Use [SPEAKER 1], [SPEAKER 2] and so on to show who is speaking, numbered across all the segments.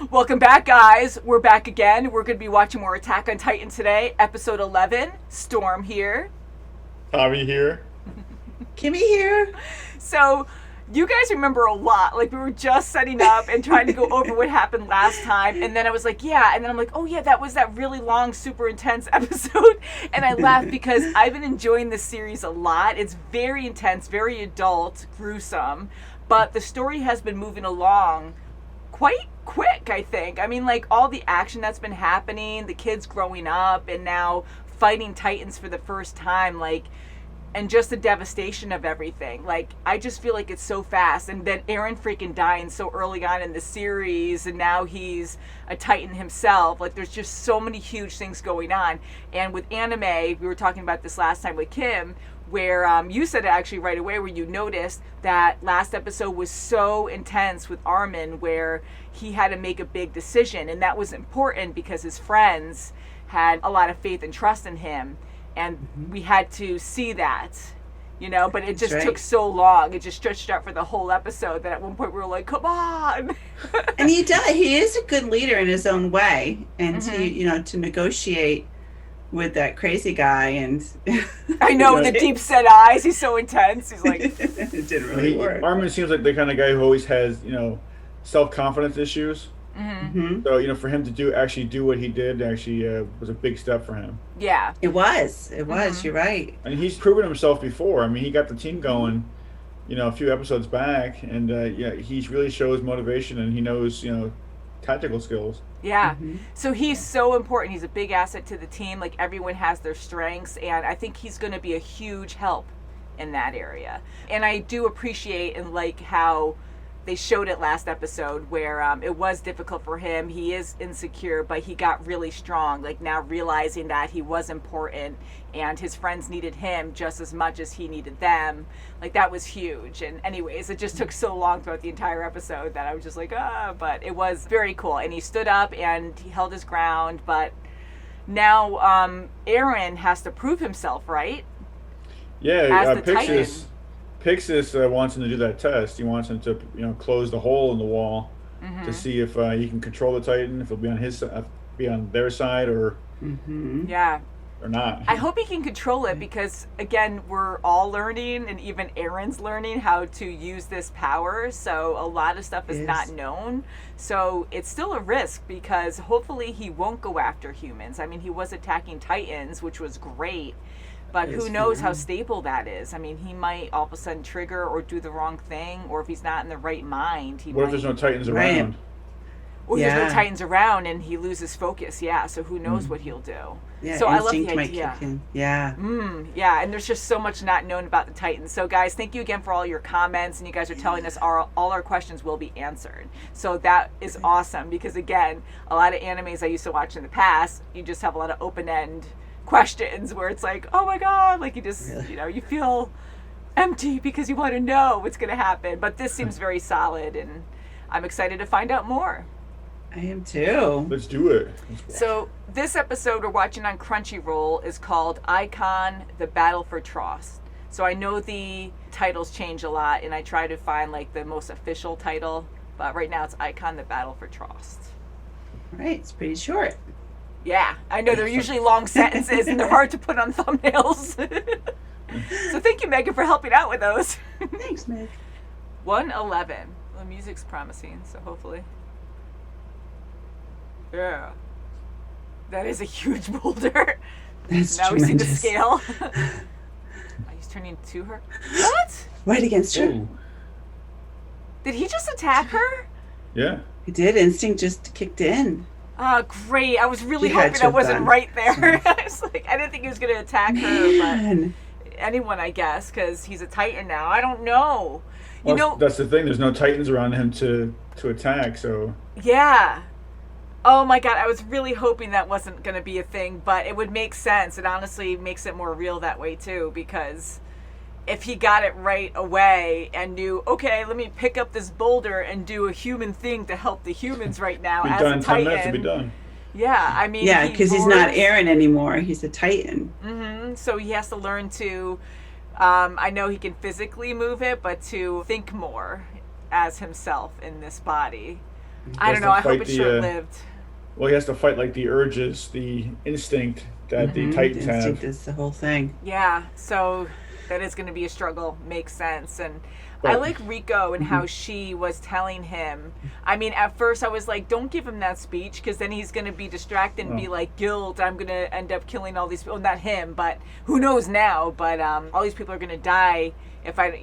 [SPEAKER 1] Welcome back, guys. We're back again. We're going to be watching more Attack on Titan today. Episode 11. Storm here.
[SPEAKER 2] Javi here.
[SPEAKER 3] Kimmy here.
[SPEAKER 1] So, you guys remember a lot. Like, we were just setting up and trying to go over what happened last time. And then I was like, yeah. And then I'm like, oh, yeah, that was that really long, super intense episode. And I laughed because I've been enjoying this series a lot. It's very intense, very adult, gruesome. But the story has been moving along quite quick, I think. I mean, like, all the action that's been happening, the kids growing up and now fighting Titans for the first time, like, and just the devastation of everything. Like, I just feel like it's so fast. And then Eren freaking dying so early on in the series, and now he's a Titan himself. Like, there's just so many huge things going on. And with anime, we were talking about this last time with Kim, where you said it actually right away, where you noticed that last episode was so intense with Armin, where he had to make a big decision. And that was important because his friends had a lot of faith and trust in him. And we had to see that, you know, but it just took so long. It just stretched out for the whole episode that at one point we were like, come on.
[SPEAKER 3] And he is a good leader in his own way. And to negotiate with that crazy guy, and
[SPEAKER 1] I know, with the deep set eyes, he's so intense. He's like,
[SPEAKER 3] it didn't really work.
[SPEAKER 2] Armin seems like the kind of guy who always has, self-confidence issues. So, for him to actually do what he did was a big step for him.
[SPEAKER 1] Yeah.
[SPEAKER 3] It was. You're right.
[SPEAKER 2] And he's proven himself before. I mean, he got the team going, a few episodes back, and he really shows motivation, and he knows, tactical skills.
[SPEAKER 1] Yeah. So he's so important. He's a big asset to the team. Like, everyone has their strengths, and I think he's going to be a huge help in that area. And I do appreciate and like how they showed it last episode, where it was difficult for him. He is insecure, but he got really strong, like, now realizing that he was important and his friends needed him just as much as he needed them. Like, that was huge. And anyways, it just took so long throughout the entire episode that I was just like, but it was very cool. And he stood up and he held his ground. But now Eren has to prove himself, right?
[SPEAKER 2] Yeah,
[SPEAKER 1] as the Titan.
[SPEAKER 2] Pixis wants him to do that test. He wants him to, close the hole in the wall to see if he can control the Titan, if he'll be on be on their side, or or not.
[SPEAKER 1] I hope he can control it because, again, we're all learning, and even Eren's learning how to use this power. So a lot of stuff is not known. So it's still a risk because hopefully he won't go after humans. I mean, he was attacking Titans, which was great. But who knows how stable that is? I mean, he might all of a sudden trigger or do the wrong thing, or if he's not in the right mind,
[SPEAKER 2] What if there's no Titans around?
[SPEAKER 1] Or there's no Titans around and he loses focus. Yeah, so who knows what he'll do?
[SPEAKER 3] Yeah,
[SPEAKER 1] so I love the
[SPEAKER 3] might
[SPEAKER 1] idea.
[SPEAKER 3] Kick in. Yeah.
[SPEAKER 1] Yeah, and there's just so much not known about the Titans. So guys, thank you again for all your comments, and you guys are telling us all our questions will be answered. So that is awesome because, again, a lot of animes I used to watch in the past, you just have a lot of open-end questions where it's like, oh my god, like, you just you feel empty because you want to know what's going to happen. But this seems very solid, and I'm excited to find out more.
[SPEAKER 3] I am too.
[SPEAKER 2] Let's do it.
[SPEAKER 1] So this episode we're watching on Crunchyroll is called Icon: The Battle for Trost. So I know the titles change a lot, and I try to find like the most official title, but right now it's Icon: The Battle for Trost.
[SPEAKER 3] Right, it's pretty short.
[SPEAKER 1] Yeah, I know they're usually long sentences and they're hard to put on thumbnails. So thank you, Megan, for helping out with those.
[SPEAKER 3] Thanks, Meg.
[SPEAKER 1] 1:11. The music's promising, so hopefully. Yeah. That is a huge boulder.
[SPEAKER 3] That's
[SPEAKER 1] now
[SPEAKER 3] tremendous.
[SPEAKER 1] We see the scale. He's turning to her. What?
[SPEAKER 3] Right against her.
[SPEAKER 2] Ooh.
[SPEAKER 1] Did he just attack her?
[SPEAKER 2] Yeah.
[SPEAKER 3] He did. Instinct just kicked in.
[SPEAKER 1] Oh, great. I was really hoping I wasn't right there. I was like, I didn't think he was going to attack her, but anyone, I guess, because he's a Titan now. I don't know.
[SPEAKER 2] Well, that's the thing. There's no Titans around him to attack, so.
[SPEAKER 1] Yeah. Oh my god, I was really hoping that wasn't going to be a thing, but it would make sense. It honestly makes it more real that way, too, because if he got it right away and knew, okay, let me pick up this boulder and do a human thing to help the humans right now as a Titan.
[SPEAKER 2] Be done in 10 minutes to be done.
[SPEAKER 1] Yeah, I mean...
[SPEAKER 3] Yeah, because he's not Eren anymore. He's a Titan.
[SPEAKER 1] Mm-hmm. So he has to learn to... I know he can physically move it, but to think more as himself in this body. I don't know. I hope it's short-lived.
[SPEAKER 2] Well, he has to fight like the urges, the instinct that the Titans have.
[SPEAKER 3] Instinct is the whole thing.
[SPEAKER 1] Yeah, so that is going to be a struggle. Makes sense. And I like Rico and how she was telling him. I mean, at first I was like, don't give him that speech, because then he's going to be distracted and be like, guilt, I'm going to end up killing all these people. Not him, but who knows now. But all these people are going to die if I,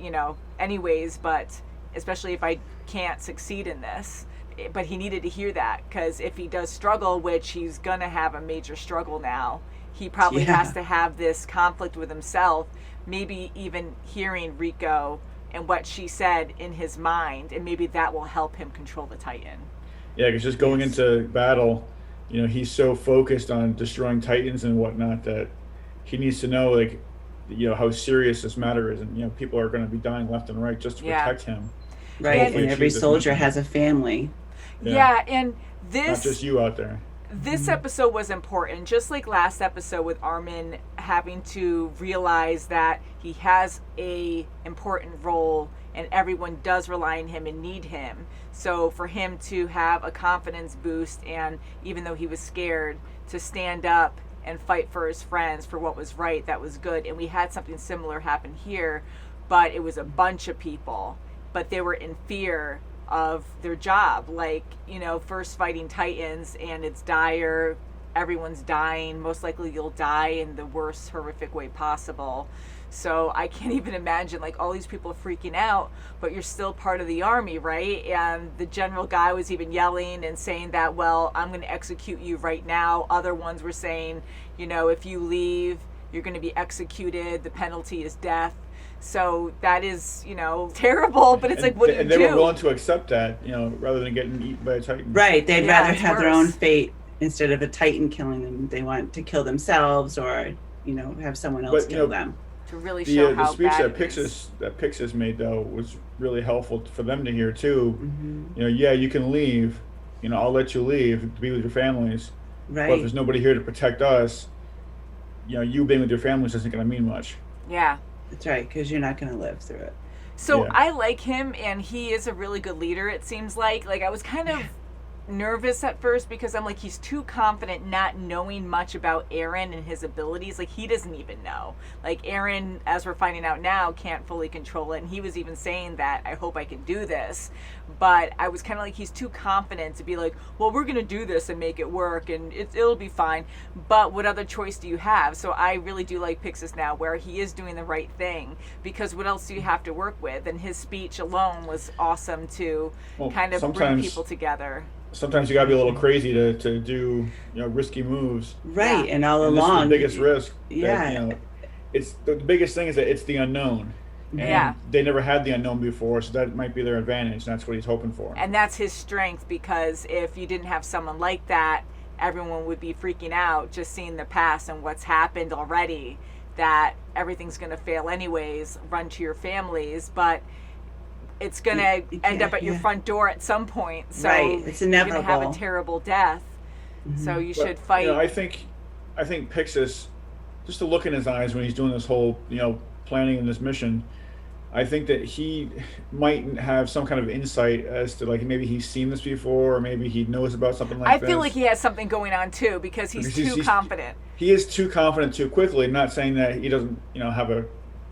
[SPEAKER 1] anyways, but especially if I can't succeed in this. But he needed to hear that, because if he does struggle, which he's going to have a major struggle now, he probably has to have this conflict with himself, maybe even hearing Rico and what she said in his mind, and maybe that will help him control the Titan.
[SPEAKER 2] Yeah, because just going into battle, he's so focused on destroying Titans and whatnot that he needs to know, like, how serious this matter is, and people are going to be dying left and right just to protect him.
[SPEAKER 3] Right, and every soldier has a family.
[SPEAKER 1] Yeah, and this...
[SPEAKER 2] Not just you out there.
[SPEAKER 1] This episode was important, just like last episode with Armin having to realize that he has a important role and everyone does rely on him and need him. So for him to have a confidence boost, and even though he was scared, to stand up and fight for his friends for what was right, that was good. And we had something similar happen here, but it was a bunch of people, but they were in fear of their job, like, first fighting Titans, and it's dire, everyone's dying, most likely you'll die in the worst horrific way possible. So I can't even imagine, like, all these people freaking out, but you're still part of the army, right? And the general guy was even yelling and saying that, well, I'm going to execute you right now. Other ones were saying, if you leave, you're going to be executed, the penalty is death. So that is, terrible, but it's like, what do you do?
[SPEAKER 2] And they were willing to accept that, rather than getting eaten by a Titan.
[SPEAKER 3] Right. They'd rather have their own fate instead of a Titan killing them. They want to kill themselves or, have someone else kill them.
[SPEAKER 1] To really show how
[SPEAKER 2] the speech
[SPEAKER 1] bad
[SPEAKER 2] that Pixis made, though, was really helpful for them to hear, too.
[SPEAKER 3] Mm-hmm.
[SPEAKER 2] You can leave. I'll let you leave to be with your families.
[SPEAKER 3] Right.
[SPEAKER 2] But if there's nobody here to protect us, you being with your families isn't going to mean much.
[SPEAKER 1] Yeah.
[SPEAKER 3] That's right, because you're not going to live through it.
[SPEAKER 1] So I like him, and he is a really good leader, it seems like. Like, I was kind of nervous at first because I'm like, he's too confident, not knowing much about Eren and his abilities. Like, he doesn't even know. Like, Eren, as we're finding out now, can't fully control it, and he was even saying that, I hope I can do this. But I was kind of like, he's too confident to be like, well, we're going to do this and make it work, and it'll be fine. But what other choice do you have? So I really do like Pixis now, where he is doing the right thing, because what else do you have to work with? And his speech alone was awesome to kind of bring people together.
[SPEAKER 2] Sometimes you gotta be a little crazy to do risky moves.
[SPEAKER 3] Right, and all along,
[SPEAKER 2] this is the biggest risk.
[SPEAKER 3] Yeah,
[SPEAKER 2] that, it's the biggest thing is that it's the unknown. And they never had the unknown before, so that might be their advantage. That's what he's hoping for.
[SPEAKER 1] And that's his strength, because if you didn't have someone like that, everyone would be freaking out just seeing the past and what's happened already, that everything's going to fail anyways, run to your families, but it's going to end up at your front door at some point. So
[SPEAKER 3] it's inevitable.
[SPEAKER 1] You're going to have a terrible death. Mm-hmm. So you should fight.
[SPEAKER 2] I think Pixis, just to look in his eyes when he's doing this whole, planning in this mission, I think that he might have some kind of insight as to, like, maybe he's seen this before, or maybe he knows about something like this.
[SPEAKER 1] I feel like he has something going on too, because he's too confident.
[SPEAKER 2] He is too confident too quickly. Not saying that he doesn't, have a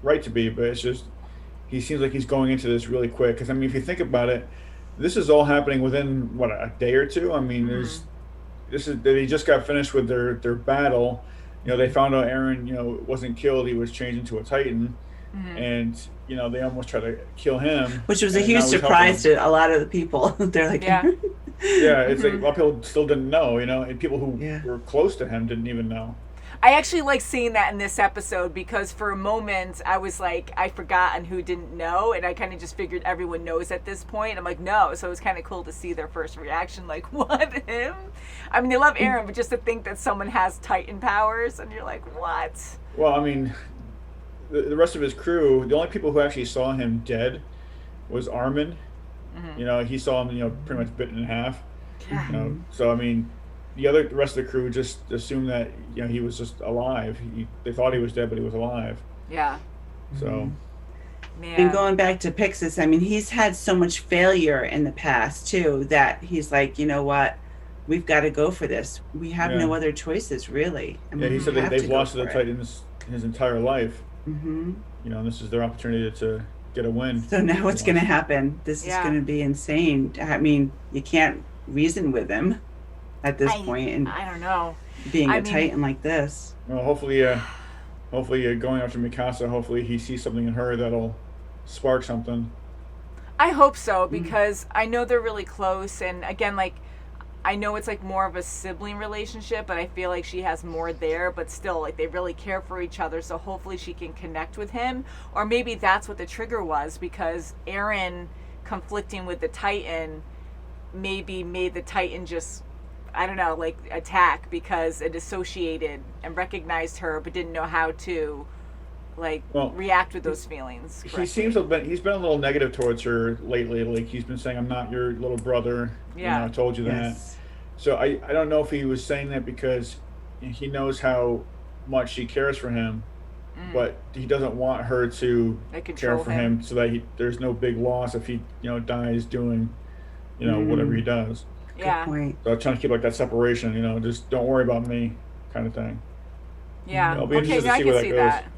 [SPEAKER 2] right to be, but it's just he seems like he's going into this really quick. Because if you think about it, this is all happening within a day or two. I mean, they just got finished with their battle. They found out Eren, wasn't killed. He was changed into a Titan. Mm-hmm. And they almost tried to kill him,
[SPEAKER 3] which was a huge surprise to a lot of the people. They're like,
[SPEAKER 2] it's like a lot of people still didn't know, and people who were close to him didn't even know.
[SPEAKER 1] I actually like seeing that in this episode, because for a moment I was like, I forgot who didn't know, and I kind of just figured everyone knows at this point. I'm like, no. So it was kind of cool to see their first reaction, like, what, him? I mean, they love Eren, but just to think that someone has Titan powers, and you're like, what?
[SPEAKER 2] Well, I mean, the rest of his crew, the only people who actually saw him dead was Armin. Mm-hmm. He saw him, pretty much bitten in half. Yeah. So I mean, the rest of the crew just assumed that he was just alive. They thought he was dead, but he was alive.
[SPEAKER 1] Yeah.
[SPEAKER 2] So.
[SPEAKER 1] Man.
[SPEAKER 3] And going back to Pixis, I mean, he's had so much failure in the past too that he's like, you know what, we've got to go for this. We have no other choices, really. I mean,
[SPEAKER 2] he said they've lost to the Titans his entire life.
[SPEAKER 3] Mm-hmm.
[SPEAKER 2] You know, and this is their opportunity to get a win.
[SPEAKER 3] So now what's going to happen? This is going to be insane. I mean, you can't reason with him at this point, and
[SPEAKER 1] I don't know.
[SPEAKER 3] Being a Titan like this.
[SPEAKER 2] Well, hopefully, going after Mikasa, hopefully he sees something in her that'll spark something.
[SPEAKER 1] I hope so, because I know they're really close, and again, like, I know it's like more of a sibling relationship, but I feel like she has more there, but still, like, they really care for each other, so hopefully she can connect with him. Or maybe that's what the trigger was, because Eren conflicting with the Titan maybe made the Titan just, I don't know, like, attack because it associated and recognized her, but didn't know how to, like, react with those feelings.
[SPEAKER 2] He seems to have he's been a little negative towards her lately. Like, he's been saying, "I'm not your little brother."
[SPEAKER 1] Yeah,
[SPEAKER 2] you know, I told you that. So I don't know if he was saying that because he knows how much she cares for him, but he doesn't want her to care for him, so that there's no big loss if he dies doing whatever he does.
[SPEAKER 3] Good point.
[SPEAKER 2] So I'm trying to keep like that separation. Just don't worry about me, kind of thing.
[SPEAKER 1] Yeah.
[SPEAKER 2] I'll be interested to see where that goes.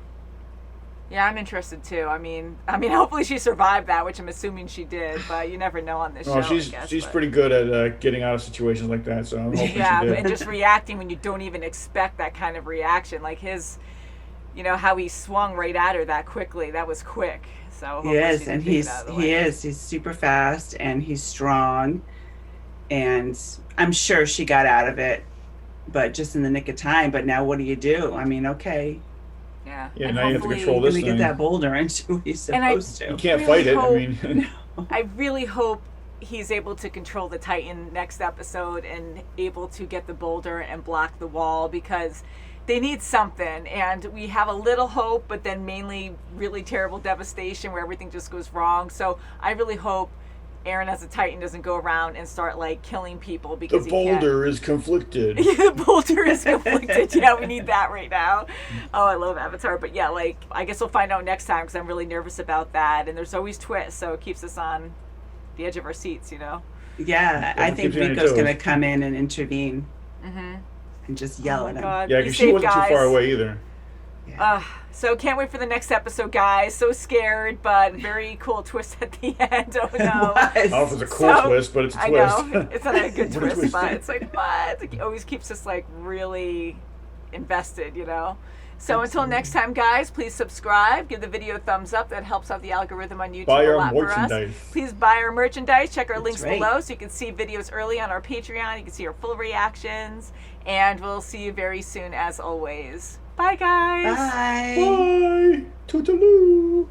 [SPEAKER 1] Yeah, I'm interested too. I mean, hopefully she survived that, which I'm assuming she did, but you never know on this show.
[SPEAKER 2] She's pretty good at getting out of situations like that, so I'm hoping she did.
[SPEAKER 1] And just reacting when you don't even expect that kind of reaction, like his, how he swung right at her that quickly. That was quick. So
[SPEAKER 3] he is, and he's super fast and he's strong, and I'm sure she got out of it, but just in the nick of time. But now what do you do? I mean, okay.
[SPEAKER 1] Yeah,
[SPEAKER 2] now you have to control this thing.
[SPEAKER 3] Get that boulder into what he's supposed to.
[SPEAKER 2] You can't fight it. I mean,
[SPEAKER 1] I really hope he's able to control the Titan next episode and able to get the boulder and block the wall, because they need something, and we have a little hope, but then mainly really terrible devastation where everything just goes wrong. So I really hope Eren as a Titan doesn't go around and start like killing people because
[SPEAKER 2] the boulder is conflicted.
[SPEAKER 1] The boulder is conflicted. Yeah, we need that right now. Oh, I love Avatar, but yeah, like, I guess we'll find out next time, because I'm really nervous about that. And there's always twists, so it keeps us on the edge of our seats,
[SPEAKER 3] Yeah, I think Rico's gonna come in and intervene and just yell at him.
[SPEAKER 1] God.
[SPEAKER 2] Yeah, because she wasn't too far away either.
[SPEAKER 1] So can't wait for the next episode, guys. So scared, but very cool twist at the end. Oh no!
[SPEAKER 2] I don't know if it's a cool twist, but it's a twist.
[SPEAKER 1] I know it's not a good twist, but it's like what? It always keeps us like really invested, So
[SPEAKER 3] Absolutely.
[SPEAKER 1] Until next time, guys, please subscribe, give the video a thumbs up. That helps out the algorithm on YouTube
[SPEAKER 2] buy
[SPEAKER 1] a
[SPEAKER 2] our
[SPEAKER 1] lot
[SPEAKER 2] merchandise.
[SPEAKER 1] for us. Please buy our merchandise. Check our links below so you can see videos early on our Patreon. You can see our full reactions, and we'll see you very soon, as always. Bye, guys.
[SPEAKER 3] Bye.
[SPEAKER 2] Bye. Toodaloo.